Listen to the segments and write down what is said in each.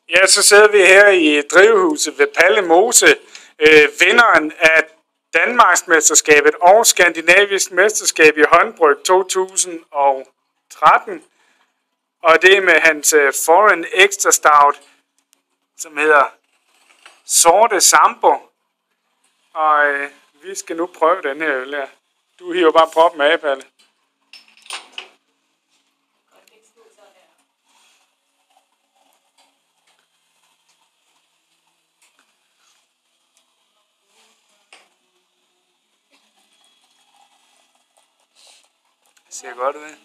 Ja, så sidder vi her i drivhuset ved Palle Mose, vinderen af Danmarksmesterskabet og Skandinavisk mesterskab i håndbryg 2013. Og det er med hans Foreign Extra Stout, som hedder Sorte Sampo. Og vi skal nu prøve den her øl her. Du hiver bare proppen af, Palle. Det ser godt ud.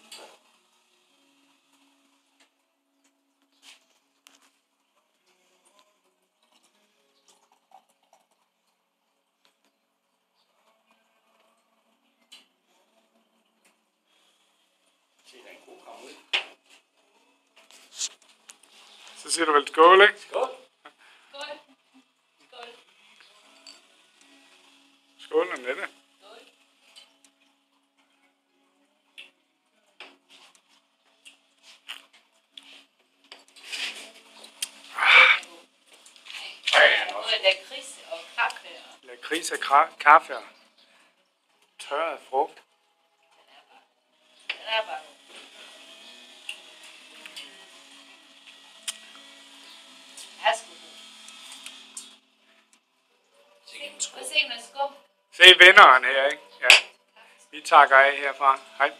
Så siger du vel skål, ikke? Skål. Skål, Annette. Lakrids og kaffe. Lakrids og kaffe og tørret frugt. Den er bare. Se vinderen her, ikke? Ja. Vi takker af herfra. Hej.